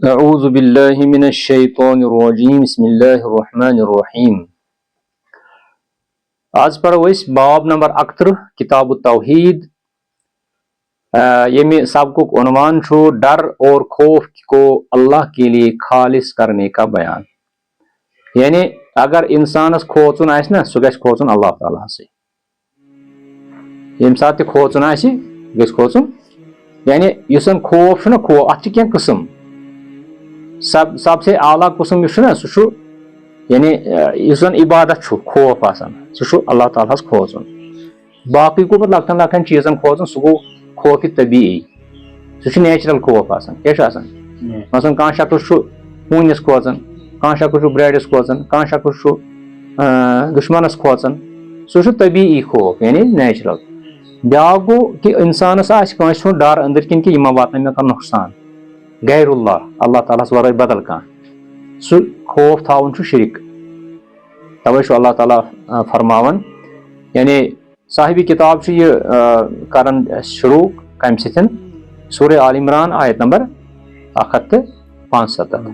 اعوذ باللہ من الشیطان الرجیم بسم اللہ الرحمن الرحیم آج پڑھو اس باب نمبر 31 کتاب التوحید یہ سبق عنوان چھو ڈر اور خوف کو اللہ کے لیے خالص کرنے کا بیان یعنی اگر انسانس کھوچن آسہِ نا سُہ گژھِ کھوچن اللہ تعالیٰ سے یم سات کھوچن آسہِ گژھِ کھوچن یعنی یُس زن خوف چھُ نا خوف اتھ چھِ کینٛہہ قٕسم سب سے اعلیٰ قسم نا سہ یعنی اس زن عبادت خوف آسان سہ اللہ تعالیٰ ہس کھوژن باقی گو پتہ لکٹن لکٹن چیزن کھوژن سہ گو خوف طبیعی سہ نیچرل خوف آسان کیا آسان مثلاً کانٛہہ شخص ہوٗنِس کھوژان کانٛہہ شخص برٛارِس کھوژان کانٛہہ شخص دشمنس کھوژان سہ طبیعی خوف یعنی نیچرل بیاکھ گو کہ انسانس آسہِ کٲنٛسہِ ہُنٛد ڈر أنٛدٕرۍ کِنۍ کہ یہِ ما واتنٲے مےٚ کانٛہہ نۄقصان غیر اللہ تعالیٰ ہس ورٲے بدل کانٛہہ سُہ خوف تھاوُن چھُ شرک توے چھُ اللہ تعالیٰ فرماوان یعنی صاحبِ کتاب چھُ یہِ کران شروع کمہِ سۭتۍ سورہ آل عمران آیت نمبر 175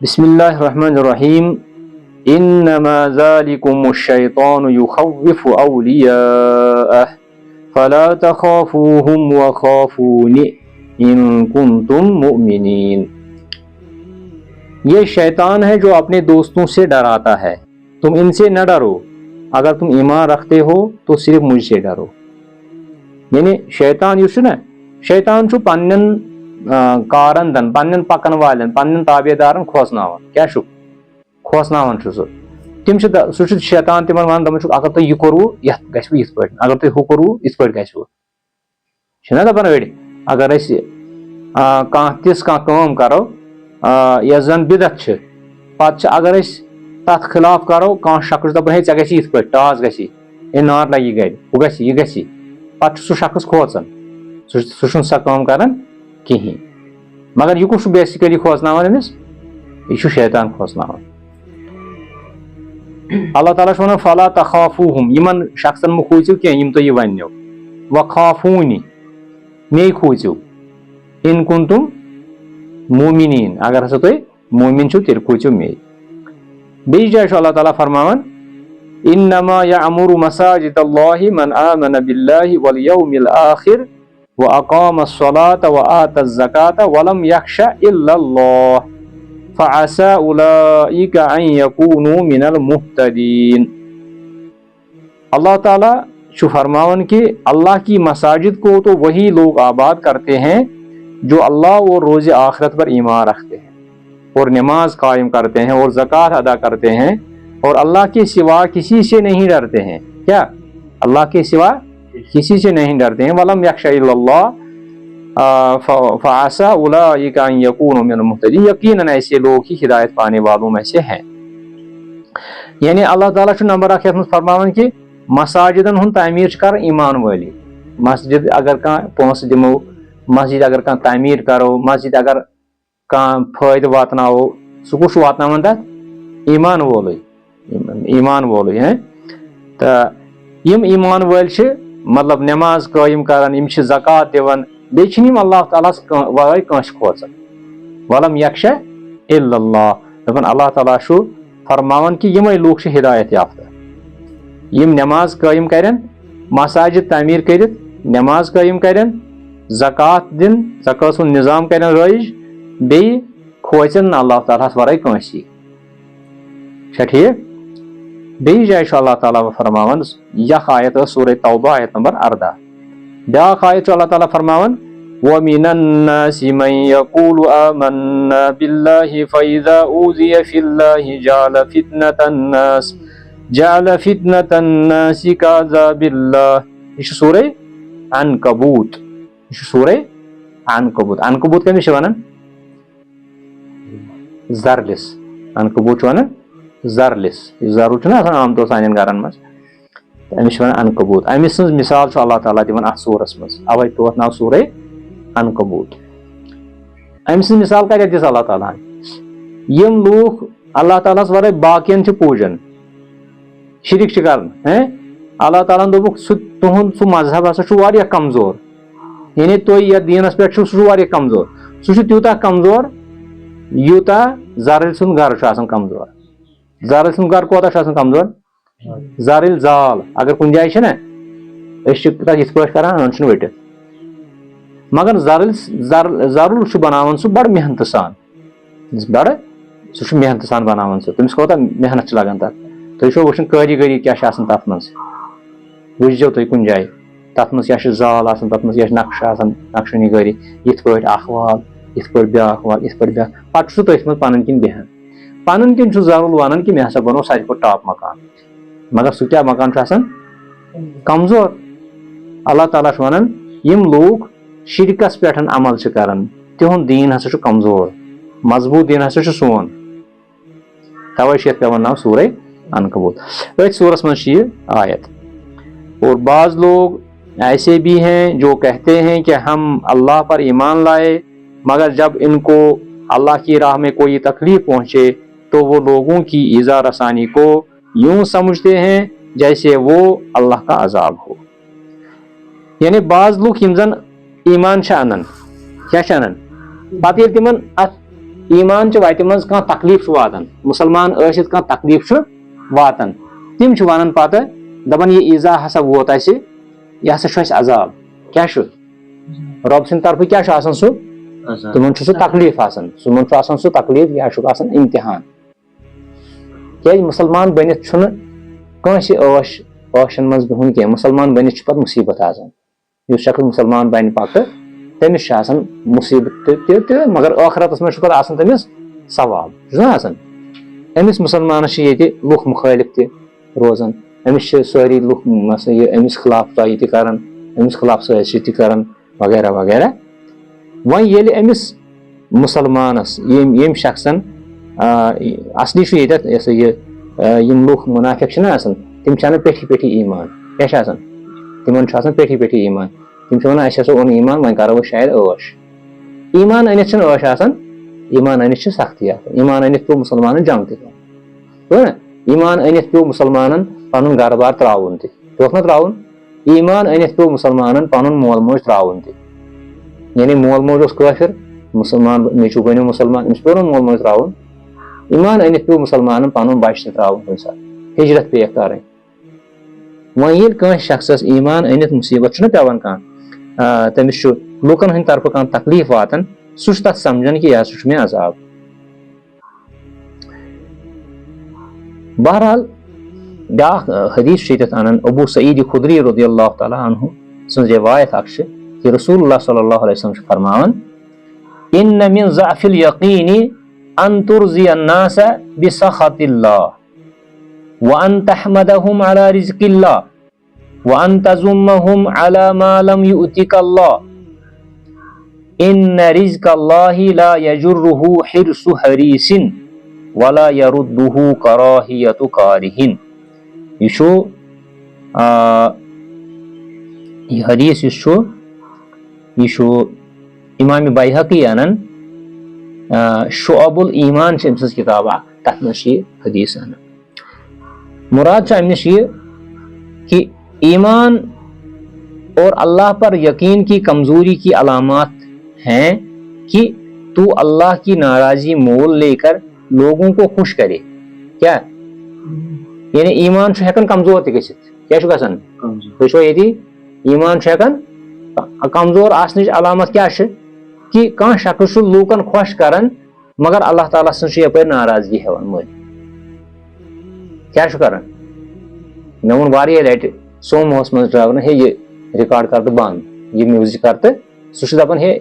بسم اللہ الرحمن الرحیم انما ذالکم الشیطان یخوف اولیاءہ فلا تخافوهم وخافون ان کنتم مؤمنین یہ شیطان ہے جو اپنے دوستوں سے ڈراتا ہے تم ان سے نہ ڈرو اگر تم ایمان رکھتے ہو تو صرف مجھ سے ڈرو یعنی شیطان یُس چھُ نا شیطان چھُ پننٮ۪ن کارندن پننٮ۪ن پکن والٮ۪ن پننٮ۪ن تابع دارن کھوژناوان کیاہ چھُ کھوژناوان چھُ سُہ تِم چھِ سُہ چھُ شیطان تِمن ونان دپان چھُکھ اگر تُہۍ یہِ کوٚروٕ یتھ گژھوٕ یِتھ پٲٹھۍ اگر تُہۍ ہُہ کوٚروٕ یِتھ پٲٹھۍ گژھوٕ چھِنہ دپان أڑۍ اگر أسۍ کانٛہہ تِژھ کانٛہہ کٲم کرو یۄس زن بدعت چھِ پتہٕ چھِ اگر أسۍ تتھ خلاف کرو کانٛہہ شخص دپان ہے ژےٚ گژھی یِتھ پٲٹھۍ ٹاس گژھی ہے نار لگی گرِ ہُہ گژھی یہِ گژھی پتہٕ چھُ سُہ شخص کھوژان سُہ چھُنہٕ سۄ کٲم کران کہیٖنۍ مگر یہِ کُس چھُ بیسِکلی کھوژناوان أمِس یہِ چھُ شیطان کھوژناوان اللہ تعالیٰ چھُ ونان فلا تخافوہم یِمن شخصن مہ کھوٗژِو کینٛہہ یِم تۄہہِ یہِ وننو وخافونی مے کھوٗژِو ان کنتم مومنین اگر ہسا تُہۍ مومن چھِو تیٚلہِ کھوٗژِو مے بیٚیِس جایہِ چھُ اللہ تعالیٰ فرماوان انما یعمر مساجد اللہ من آمن باللہ والیوم الآخر واقام الصلاة وآتى الزکاة ولم یخش الا اللہ فعسى اولئک ان یکونوا من المہتدین اللہ تعالیٰ چھُ فرماون کہ اللہ کی مساجد کو تو وہی لوگ آباد کرتے ہیں جو اللہ اور روز آخرت پر ایمان رکھتے ہیں اور نماز قائم کرتے ہیں اور زکوٰۃ ادا کرتے ہیں اور اللہ کے سوا کسی سے نہیں ڈرتے ہیں کیا اللہ کے سوا کسی سے نہیں ڈرتے ہیں وَلَمْ يَخْشَ إِلَّا اللَّهُ فَعَسَىٰ أُولَٰئِكَ أَن يَكُونُوا مِنَ الْمُهْتَدِينَ یقیناً ایسے لوگ ہی ہدایت پانے والوں میں سے ہیں یعنی اللہ تعالیٰ چھُ نمبر اکھ یتھ منٛز فرماوان کہ مساجدن ہُنٛد تعمیٖر چھِ کران ایمان وٲلی مسجد اگر کانٛہہ پونٛسہٕ دِمو مسجد اگر کانٛہہ تعمیٖر کرو مسجد اگر کانٛہہ فٲیدٕ واتناوو سُہ کُس چھُ واتناوان تتھ ایمان وولٕے تہٕ یِم ایمان وٲلۍ چھِ مطلب نماز قٲیِم کران یِم چھِ زکات دِوان بیٚیہِ چھِنہٕ یِم اللہ تعالیٰ ہس ورٲے کٲنٛسہِ کھوژان ولم یخش الا اللہ دپان اللہ تعالیٰ چھُ فرماوان کہ یِمے لوٗکھ چھِ ہدایت یافتہ یِم نماز قٲیِم کرن مساجد تعمیٖر کٔرِتھ نماز قٲیِم کرن زکات دِن زکات ہُنٛد نظام کرن رٲیِج بیٚیہِ کھوژن نہٕ اللہ تعالیٰ ہس ورٲے کٲنٛسی چھا ٹھیٖک بیٚیِس جایہِ چھُ اللہ تعالیٰ فرماوان یکھ آیت ٲس سورہ توبہ آیت نمبر 18 بیاکھ آیت چھُ اللہ تعالیٰ فرماوان وَمِنَ النَّاسِ مَن یَقُولُ آمَنَّا بِاللَّهِ فَإِذَا أُوذِیَ فِي اللَّهِ جَعَلَ فِتْنَةَ النَّاسِ كَعَذَابِ اللَّهِ یہِ چھُ سورہ عنکبوت یہِ چھُ سورہ عنکبوت کٔمِس چھِ ونان زرلِس عنکبوت چھُ ونان زرلِس یہِ زرُل چھُنہ آسان عام طور سانٮ۪ن گرن منٛز تہٕ أمِس چھِ ونان عنکبوت أمۍ سٕنٛز مثال چھُ اللہ تعالیٰ دِوان اتھ سورس منٛز اوے پیوٚو اتھ ناو سورہ عنکبوت أمۍ سٕنٛز مثال کتٮ۪تھ دِژ اللہ تعالیٰ ہن یِم لوٗکھ اللہ تعالیٰ ہس ورٲے باقین چھِ پوٗجان شرک چھِ کران اللہ تعالیٰ ہن دوٚپُکھ سُہ تُہُنٛد سُہ مذہب ہسا چھُ واریاہ کمزور یعنی تُہۍ یتھ دیٖنس پٮ۪ٹھ چھِو سُہ چھُ واریاہ کمزور سُہ چھُ تیوٗتاہ کمزور یوٗتاہ زرٕرۍ سُنٛد گرٕ چھُ آسان کمزور. زرٕرۍ سُنٛد گرٕ کوتاہ چھُ آسان کمزور؟ زرٕرۍ زال اگر کُنہِ جایہِ چھِ نا أسۍ چھِ تتھ یِتھ پٲٹھۍ کران أنٛدۍ چھِنہٕ ؤٹِتھ. مگر زرُل چھُ بناوان سُہ بڑٕ محنتہٕ سان سُہ چھُ محنتہٕ سان بناوان سُہ. تٔمِس کوتاہ محنت چھِ لگان تتھ. تُہۍ چھُو وٕچھان کٲریٖگٔری کیاہ چھِ آسان تتھ منٛز. وٕچھزیو تُہۍ کُنہِ جایہِ تتھ منٛز کیاہ چھُ زال آسان, تتھ منٛز کیاہ چھُ نقشہٕ آسان, نقشہٕ نِگٲری یِتھ پٲٹھۍ اکھ وال, یِتھ پٲٹھۍ بیاکھ وال, یِتھ پٲٹھۍ بیاکھ. پتہٕ چھُ سُہ تٔتھۍ منٛز پنٕنۍ کِنۍ بیہان. پنٕنۍ کِنۍ چھُ زرُل ونان کہِ مےٚ ہسا بنوو ساروی کھۄتہٕ ٹاپ مکان, مگر سُہ کیاہ مکان چھُ آسان؟ کمزور. اللہ تعالیٰ چھُ ونان یِم لوٗکھ شرکس پٮ۪ٹھ عمل چھِ کران تِہُنٛد دیٖن ہسا چھُ کمزور, مضبوٗط دیٖن ہسا چھُ سون. توے چھُ یتھ پیوان ناو سورہ عنکبوت. أتھۍ سورس منٛز چھِ یہِ آیت. اور بعض لوگ ایسے بھی ہیں جو کہتے ہیں کہ ہم اللہ پر ایمان لائے مگر جب ان کو اللہ کی راہ میں کوئی تکلیف پہنچے تو وہ لوگوں کی ایذا رسانی کو یوں سمجھتے ہیں جیسے وہ اللہ کا عذاب ہو. یعنی بعض لوگ یم زن ایمان چھِ انان کیاہ چھِ انان پتہٕ ییٚلہِ تِمن اتھ ایمان چہِ وتہِ منٛز کانٛہہ تکلیف چھُ واتان, مسلمان ٲسِتھ کانٛہہ تکلیف چھُ واتان, تِم چھِ ونان پتہٕ دپان یہِ ایٖزا ہسا ووت اسہِ, یہِ ہسا چھُ اسہِ عذاب. کیاہ چھُ رۄب سٕنٛدِ طرفہٕ کیاہ چھُ آسان سُہ؟ تِمن چھُ سُہ تکلیف آسان, تِمن چھُ آسان سُہ تکلیف, یا چھُکھ آسان امتحان. کیازِ مُسلمان بٔنِتھ چھُنہٕ کٲنٛسہِ ٲشن منٛز بِہُن کینٛہہ. مُسلمان بٔنِتھ چھُ پتہٕ مُصیبت آسان. یُس شخص مُسلمان بنہِ پتہٕ تٔمِس چھُ آسان مُصیبت تہِ مگر ٲخرتس منٛز چھُ پتہٕ آسان تٔمِس ثواب چھُنہ آسان. أمِس مُسلمانس چھِ ییٚتہِ لُکھ مُخٲلف تہِ روزان, أمِس چھِ سٲری لُکھ أمِس خلاف طایی تہِ کران, أمِس خلاف سٲزشی تہِ کران وغیرہ وغیرہ. وۄنۍ ییٚلہِ أمِس مُسلمانس ییٚمۍ شخصن اصلی چھُ ییٚتٮ۪تھ یہِ ہسا یہِ یِم لُکھ مُنافِق چھِنہ آسان تِم چھِ انان پیٹھی پیٹھی ایمان. کیاہ چھِ آسان تِمن چھُ آسان پیٹھی پیٹھی ایمان. تِم چھِ ونان اسہِ ہسا اوٚن ایمان وۄنۍ کرو أسۍ شاید ٲش. ایمان أنِتھ چھنہٕ ٲش آسان, ایمان أنِتھ چھِ سختی آسان. ایمان أنِتھ پیٚو مُسلمانن جنگ تہِ کرُن, ایمان أنِتھ پیٚو مُسلمانن پنُن گرٕ بار تراوُن تہِ, پیوٚکھ نہ تراوُن. ایمان أنِتھ پیٚو مُسلمانن پنُن مول موج تراوُن تہِ. یعنی مول موج اوس کٲفِر, مُسلمان نیٚچوٗ بنیو مُسلمان, أمِس پیوٚو نہٕ مول موج تراوُن. ایمان أنِتھ پیٚو مُسلمانن پنُن بچہِ تہِ تراوُن کُنہِ ساتہٕ, ہجرت پیٚیَکھ کرٕنۍ. وۄنۍ ییٚلہِ کٲنٛسہِ شخصس ایمان أنِتھ مُصیبت چھُنہ پیوان کانٛہہ, تٔمِس چھُ لُکن ہٕنٛدِ طرفہٕ کانٛہہ تکلیف واتان, سُہ چھُ تتھ سمجھان کہِ یہِ ہسا چھُ مےٚ عذاب. بہرحال بیاکھ حدیث چھُ ییٚتٮ۪تھ انان ابوٗ سعیٖد خُدری رضی اللہ تعالیٰ عنہ سٕنٛز روایت اکھ چھِ کہِ رسول اللہ صلی اللہ علیہ وسلم چھُ فرماوان اِنَّ مِن ضعف اليقیٖنِ ان ترضی الناس بسخط اللہ وان تحمدہم علی رزق اللہ وان تذمہم علی ما لم یؤتک اللہ ان رزق اللہ لا یجرہ حرص حریص ولا یردہ کراہیت کارہ. یہ چھُ یہ حدیث یُس چھُ یہ چھُ امام بیہقی انان, شعب الایمان چھِ أمۍ سٕنٛز کِتاب اکھ, تتھ منٛز چھِ یہِ حدیث انان. مراد چھُ امہِ نِش یہ کہ ایمان اور اللہ پر یقین کی کمزوری کی علامات ہیں کہ تو اللہ کی ناراضی مول لے کر لوگوں کو خوش کرے. کیا یعنی ایمان چھُ ہٮ۪کان کمزور تہِ گٔژھِتھ. کیاہ چھُ گژھان تُہۍ چھُوا ییٚتی ایمان چھُ ہٮ۪کان کمزور آسنٕچ علامت کیاہ چھِ کہ کانٛہہ شخص چھُ لوٗکن خۄش کران مگر اللہ تعالیٰ سٕنٛز چھِ یپٲرۍ ناراضگی ہٮ۪وان مٔلۍ. کیاہ چھُ کران؟ مےٚ ووٚن واریاہ لٹہِ سوموہس منٛز ڈرایورن ہے یہِ رِکاڈ کر تہٕ بنٛد, یہِ میوٗزک کر تہٕ سُہ چھُ دپان ہے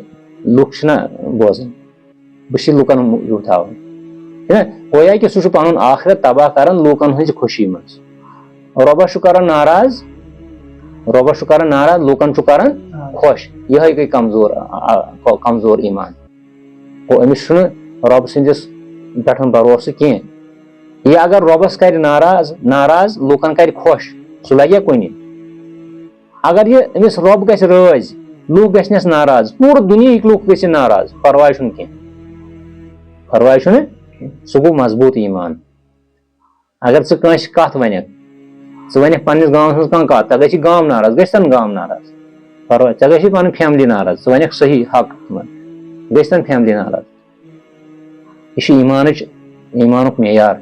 لُکھ چھِنہ بوزان, بہٕ چھُس لُکن موٗجوٗب تھاوان. گویا کہِ سُہ چھُ پنُن آخرت تباہ کران لوٗکن ہٕنٛزِ خوشی منٛز. رۄبس چھُ کران ناراض, رۄبس چھُ کران ناراض, لوٗکن چھُ کران خۄش. یِہے گٔے کمزور ایمان. گوٚو أمِس چھُنہٕ رۄب سٕنٛدِس پٮ۪ٹھ بروسہٕ کینٛہہ. یہِ اگر رۄبس کرِ ناراض لوٗکن کرِ خۄش, سُہ لگیا کُنہِ. اگر یہِ أمِس رۄب گژھِ رٲضۍ لوٗکھ گژھنس ناراض, پوٗرٕ دُنیہٕکۍ لُکھ گژھِ ناراض, پرواے چھُنہٕ کینٛہہ, پرواے چھُنہٕ, سُہ گوٚو مضبوٗط ایمان. اگر ژٕ کٲنٛسہِ کتھ ونکھ, ژٕ ونکھ پننِس گامس منٛز کانٛہہ کتھ, ژےٚ گژھی گام ناراض, گژھِ تن گام ناراض, پرواے, ژےٚ گژھی پنٕنۍ فیملی ناراض, ژٕ ونکھ صحیح حق تِمن, گژھتن فیملی ناراض. یہ چھُ ایمانُک معیار.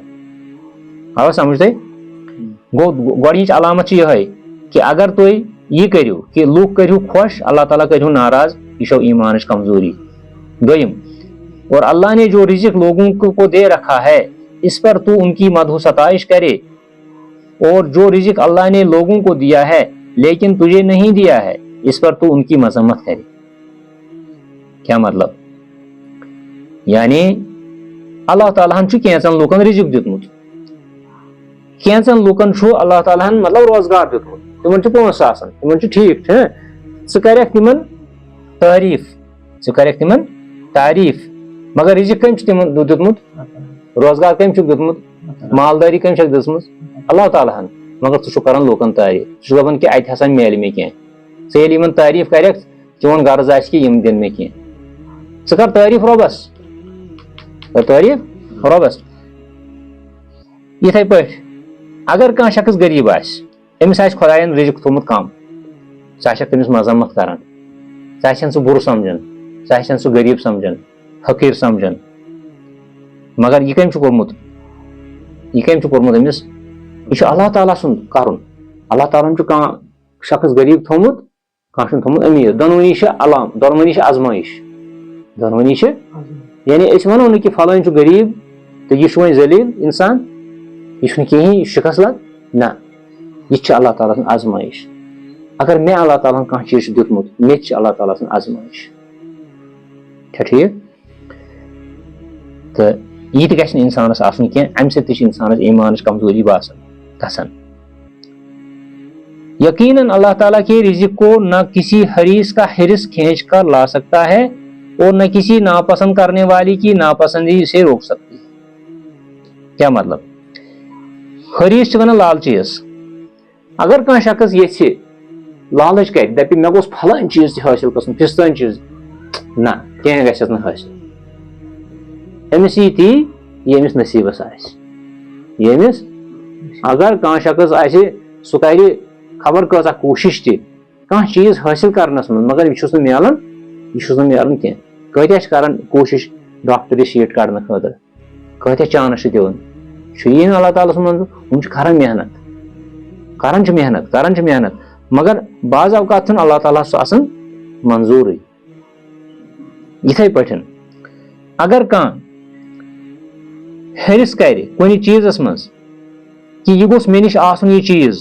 آو سمجھ تۄہہِ؟ گوٚو گۄڈنِچ علامت چھِ یِہوٚے کہ اگر تُہۍ یہ کٔرِو کہ لُکھ کٔرِو خۄش اللہ تعالیٰ کٔرِو ناراض, یہ چھو ایمانٕچ کمزوری. دوٚیِم, اور اللہ نے جو رزق لوگوں کو دے رکھا ہے اس پر تو ان کی مدح و ستائش کرے, اور جو رزق اللہ نے لوگوں کو دیا ہے لیکن تجھے نہیں دیا ہے اس پر تو ان کی مذمت کرے. کیا مطلب؟ یعنی اللہ تعالیٰ ہن چھُ کینٛژن لُکن رزق دیُتمُت, کینٛژن لُکن چھُ اللہ تعالیٰ ہن مطلب روزگار دیُتمُت, تِمن چھُ پونٛسہٕ آسان, تِمن چھُ ٹھیٖک چھُ, ژٕ کریکھ تِمن تعریٖف, مگر رزق کٔمۍ چھُ تِمن دیُتمُت؟ روزگار کٔمۍ چھُکھ دیُتمُت؟ مالدٲری کٔمۍ چھکھ دِژمٕژ؟ اللہ تعالیٰ ہن. مگر ژٕ چھُکھ کران لُکن تعریٖف, ژٕ چھُکھ دپان کہ اتہِ ہسا میلہِ مےٚ کینٛہہ. ژٕ ییٚلہِ یِمن تعریٖف کریکھ چون غرض آسہِ کہ یِم دِن مےٚ کینٛہہ. ژٕ کر تعریٖف رۄبس, یِتھے پٲٹھۍ اگر کانٛہہ شخص غریٖب آسہِ, أمِس آسہِ خۄداین رزق تھوٚمُت کم, ژٕ آسکھ تٔمِس مذمت کران, ژٕ آسکھ سُہ بُرٕ سمجھان, ژٕ آسکھ سُہ غریٖب سمجھان, فقیٖر سمجھان, مگر یہِ کٔمۍ چھُ کوٚرمُت أمِس؟ یہِ چھُ اللہ تعالیٰ سُنٛد کرُن. اللہ تعالیٰ ہن چھُ کانٛہہ شخص غریٖب تھوٚمُت, کانٛہہ چھُن تھوٚمُت أمیٖر. دۄنوٕنی چھِ دۄنوٕنی چھِ ازمٲیش, دۄنوٕنی چھِ. یعنی أسۍ وَنو نہٕ کہِ فلٲنۍ چھُ غریٖب تہٕ یہِ چھُ وۄنۍ ذلیٖل اِنسان, یہِ چھُنہٕ کِہیٖنۍ, یہِ چھُ شِکست لد, نہ, یہِ چھِ اللہ تعالیٰ سٕنٛز ازمٲیش. اگر مےٚ اللہ تعالیٰ ہن کانٛہہ چیٖز چھُ دیُتمُت, مےٚ تہِ چھِ اللہ تعالیٰ سٕنٛز ازمٲیش. چھا ٹھیٖک؟ تہٕ یہِ تہِ گژھِ نہٕ اِنسانس آسُن کینٛہہ, اَمہِ سۭتۍ تہِ چھِ اِنسانس ایمانٕچ کمزوری گژھان. یقیناً اللہ تعالیٰ کے رزق کو نہ کسی حریص کا حرص کھینچ کر لا سکتا ہے اور نہ کسی ناپسند کرنے والی کی ناپسندی سے روک سکتی ہے. کیا مطلب؟ حریص چھِ ونان لالچیس. اگر کانٛہہ شخص یژھِ لالچ کرِ, دپہِ مےٚ گوٚژھ پھلٲنۍ چیٖز تہِ حٲصِل گژھُن, فِستٲنۍ چیٖز, نہ, کینٛہہ گژھٮ۪س نہٕ حٲصِل. أمِس یی تی یہِ أمِس نصیٖبس آسہِ. ییٚمِس اگر کانٛہہ شخص آسہِ سُہ کرِ خبر کۭژاہ کوٗشش تہِ کانٛہہ چیٖز حٲصِل کرنس منٛز, مگر یہِ چھُس نہٕ میلان کینٛہہ. کۭتیاہ چھِ کران کوٗشش ڈاکٹری سیٖٹ کڑنہٕ خٲطرٕ, کۭتیاہ چانس چھِ دِوان, چھُ یی نہٕ اللہ تعالیٰ سُنٛد منظوٗر. ہُم چھِ کران محنت, مگر بعض اوقات چھُنہٕ اللہ تعالیٰ سُہ آسان منظوٗرٕے. یِتھے پٲٹھۍ اگر کانٛہہ حرص کرِ کُنہِ چیٖزس منٛز کہ یہِ گوٚژھ مےٚ نِش آسُن یہِ چیٖز,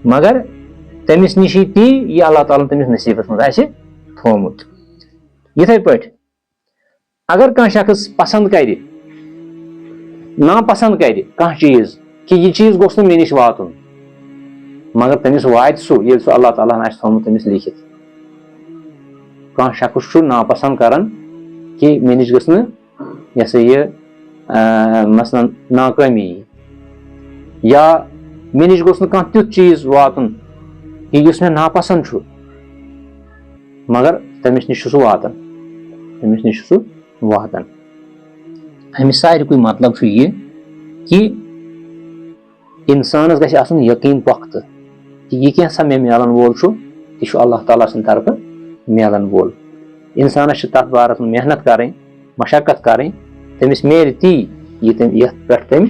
مگر تٔمِس نِش یی تی یہِ اللہ تعالیٰ تٔمِس نصیٖبس منٛز آسہِ تھوٚومُت. یِتھے پٲٹھۍ اگر کانٛہہ شخص پسنٛد کرِ, ناپسنٛد کرِ کانٛہہ چیٖز کہ یہِ چیٖز گوٚژھ نہٕ مےٚ نِش واتُن, مگر تٔمِس واتہِ سُہ ییٚلہِ سُہ اللہ تعالیٰ ہن آسہِ تھوٚومُت تٔمِس لیٖکھِتھ. کانٛہہ شخص چھُ ناپسنٛد کران کہ مےٚ نِش گٔژھ نہٕ یہِ ہسا یہِ مثلاً ناکٲمی یی, یا مےٚ نِش گوٚژھ نہٕ کانٛہہ تیُتھ چیٖز واتُن کہ یُس مےٚ ناپسنٛد چھُ, مگر تٔمِس نِش چھُ سُہ واتان. اَمہِ ساروٕے مطلب چھُ یہِ کہ اِنسانس گژھِ آسُن یقیٖن پۄختہٕ کہ یہِ کینٛژھا مےٚ میلن وول چھُ یہِ چھُ اللہ تعالیٰ سٕنٛدِ طرفہٕ میلن وول. اِنسانس چھِ تتھ بارس منٛز محنت کرٕنۍ, مشقت کرٕنۍ, تٔمِس میلہِ تی یتھ پٮ۪ٹھ تٔمۍ.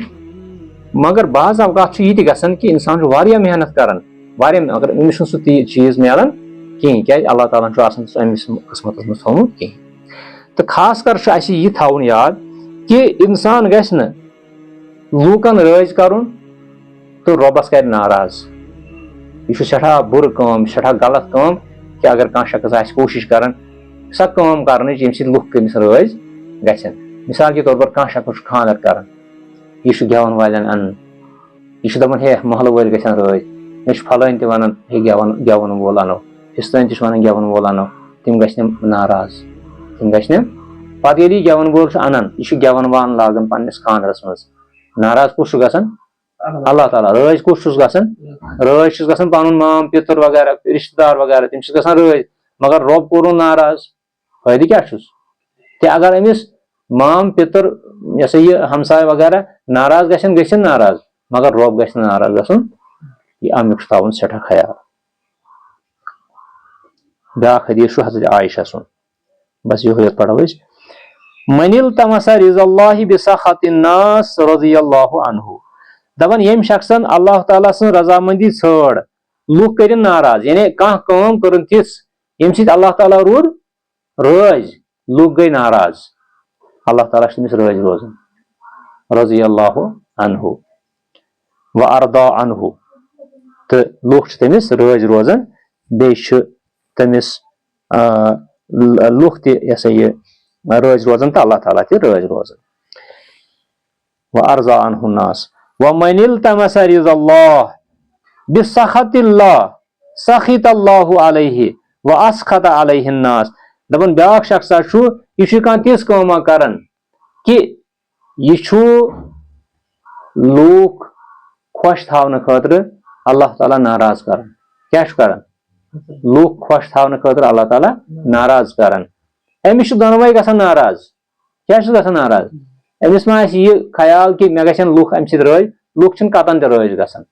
مگر بعض اوقات چھُ یہِ تہِ گژھان کہ انسان چھُ واریاہ محنت کران, مگر أمِس چھُنہٕ سُہ چیٖز میلان کِہیٖنۍ, کیازِ اللہ تعالیٰ ہن چھُ آسان سُہ أمِس قٕسمتس منٛز تھوٚومُت کِہیٖنۍ. تہٕ خاص کر چھُ اَسہِ یہِ تھاوُن یاد کہ اِنسان گژھِ نہٕ لوٗکن رٲضۍ کرُن تہٕ رۄبس کرِ ناراض. یہِ چھُ سٮ۪ٹھاہ بُرٕ کٲم, سٮ۪ٹھاہ غلط کٲم کہ اگر کانٛہہ شخص آسہِ کوٗشش کران سۄ کٲم کرنٕچ ییٚمہِ سۭتۍ لُکھ تٔمِس رٲضۍ گژھن. مثال کے طور پر کانٛہہ شخص چھُ خانٛدر کران, یہِ چھُ گٮ۪ون والٮ۪ن انان, یہِ چھُ دپان ہے محلہٕ وٲلۍ گژھن رٲضۍ, مےٚ چھُ پھلٲنۍ تہِ ونان ہے گٮ۪ون وول انو, فِستٲنۍ تہِ چھُ ونان گٮ۪ون وول انو, تِم گژھنم ناراض, پتہٕ ییٚلہِ یہِ گٮ۪ون وول چھُ انان, یہِ چھُ گٮ۪ون وان لاگان پننِس خانٛدرس منٛز, ناراض کُس چھُ گژھان؟ اللہ تعالیٰ. رٲضۍ کُس چھُس گژھان؟ رٲضۍ چھُس گژھان پنُن مام پیتٕر وغیرہ رشتہٕ دار وغیرہ, تِم چھِ گژھان رٲضۍ, مگر رۄب کوٚرُن ناراض. فٲیدٕ کیاہ چھُس؟ تہِ اگر أمِس مام پیتٕر یہِ ہسا یہِ ہمساے وغیرہ ناراض گژھن ناراض, مگر رۄب گژھِ نہٕ ناراض گژھُن, یہِ امیُک چھُ تھاوُن سٮ۪ٹھاہ خیال. بیاکھ حدیٖث چھُ حضرت عایشہ سُنٛد, بس یہ پڑھو من التمس رضا اللہ بسخط الناس رضی اللہ عنہ دپان یم شخصن اللہ تعالیٰ سن رضامندی ژھٲر لوک کرن ناراض یعنی کانٛہہ کٲم کٔرٕن تِژھ ییٚمہِ سۭتۍ اللہ تعالیٰ روٗد رٲضۍ لوک گٔے ناراض اللہ تعالیٰ چھُ تٔمِس رٲضۍ روزان رضی اللہ عنہ و ارضا عنہ تہٕ لوٗکھ چھِ تٔمِس رٲضۍ روزان بیٚیہِ چھُ تٔمِس لوٗکھ تہِ یہِ ہسا یہِ رٲضۍ روزان تہٕ اللہ تعالیٰ تہِ رٲضۍ روزان و ارضا عنہ الناس ومن التمس رضا اللہ بسخط اللہ سخط اللہ علیہ واسخط علیہ الناس دپان بیاکھ شخصا چھُ یہِ چھُ کانٛہہ تِژھ کٲما کران کہ یہ چھُ لوٗکھ خۄش تھاونہٕ خٲطرٕ اللہ تعالیٰ ناراض کران کیاہ چھُ کران لوٗکھ خۄش تھاونہٕ خٲطرٕ اللہ تعالیٰ ناراض کران أمِس چھُ دۄنوَے گژھان ناراض کیاہ چھُس گژھان ناراض أمِس ما آسہِ یہِ خیال کہ مےٚ گژھن لوٗکھ اَمہِ سۭتۍ رٲضۍ لوٗکھ چھِنہٕ قطن تہِ رٲضۍ گژھان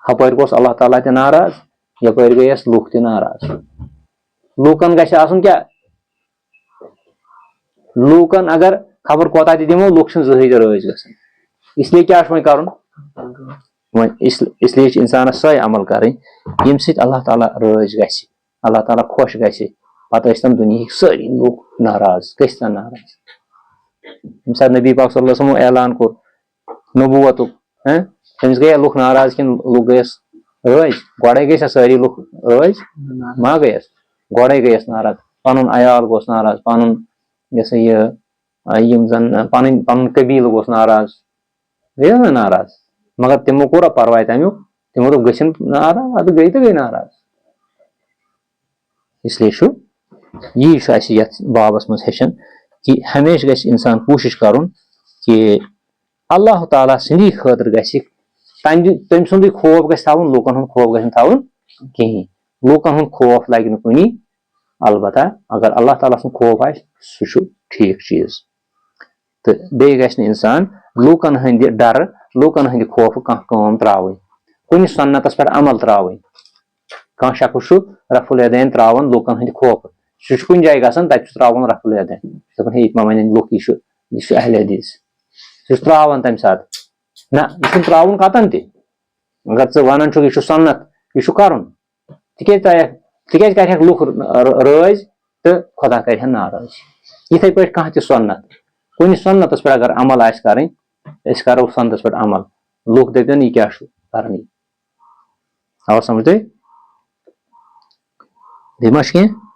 ہپٲرۍ گوٚژھ اللہ تعالیٰ تہِ ناراض یپٲرۍ گٔے اَسہِ لوٗکھ تہِ ناراض لوٗکن گژھِ آسُن کیاہ لوٗکن اگر خبر کوتاہ تہِ دِمو لوٗکھ چھِنہٕ زٕہٕنۍ تہِ رٲضۍ گژھان اس لیے کیاہ چھُ وۄنۍ کرُن وۄنۍ اس لیے چھِ انسانس سۄے عمل کرٕنۍ ییٚمہِ سۭتۍ اللہ تعالیٰ رٲضۍ گژھِ اللہ تعالیٰ خۄش گژھِ پتہٕ ٲسۍ تن دُنہِکۍ سٲری لوٗکھ ناراض گٔژھتن ناراض ییٚمہِ ساتہٕ نبی پاک صلی اللہ علیہ وسلمو اعلان کوٚر نبوتُک تٔمِس گٔیا لُکھ ناراض کِنہٕ لُکھ گٔیس رٲضۍ گۄڈے گٔے سا سٲری لُکھ رٲضۍ ما گٔیس گۄڈے گٔیس ناراض پنُن عیال گوٚژھ ناراض پنُن یہِ ہسا یہِ یِم زن پنُن قبیٖلہٕ گوٚژھ ناراض گٔیے نا ناراض مگر تِمو کوٚرا پرواے تمیُک تِمو دوٚپ گٔژھِنۍ ناراض اَدٕ گٔے تہٕ گٔے ناراض اس لیے چھُ یی چھُ اَسہِ یتھ بابس منٛز ہیٚچھان کہ ہمیشہ گژھِ انسان کوٗشش کرُن کہ اللہ تعالیٰ سٕنٛدی خٲطرٕ گژھِ تٔمۍ سُنٛدُے خوف گژھِ تھاوُن لوٗکن ہُنٛد خوف گژھِ نہٕ تھاوُن کِہینۍ لوٗکن ہُنٛد خوف لگہِ نہٕ کُنی البتہ اگر اللہ تعالیٰ سُنٛد خوف آسہِ سُہ چھُ ٹھیٖک چیٖز تہٕ بیٚیہِ گژھِ نہٕ انسان لوٗکن ہٕنٛدِ ڈرٕ لوٗکن ہٕنٛدِ خوفہٕ کانٛہہ کٲم تراوٕنۍ کُنہِ سُنتس پٮ۪ٹھ عمل تراوٕنۍ کانٛہہ شخص چھُ رفع الیدین تراوان لوٗکن ہٕنٛدِ خوفہٕ سُہ چھُ کُنہِ جایہِ گژھان تتہِ چھُ تراوان رفع الیدین دپان ہے یہِ ما وَنن لُکھ یہِ چھُ اہل حدیٖث سُہ چھُ تراوان تمہِ ساتہٕ نہ یہِ چھُنہٕ تراوُن قطن تہِ اگر ژٕ ونان چھُکھ یہِ چھُ سُنت یہِ چھُ کرُن تِکیازِ کرہکھ لُکھ رٲضۍ تہٕ خۄدا کرہن ناراض یِتھے پٲٹھۍ کانٛہہ تہِ سُنت کُنہِ سُنتس پٮ۪ٹھ اگر عمل آسہِ کرٕنۍ أسۍ کرو سُنتس پٮ۪ٹھ عمل لُکھ دٔپن یہِ کیاہ چھُ کران آو سمجھ تۄہہِ بیٚیہِ ما چھُ کینٛہہ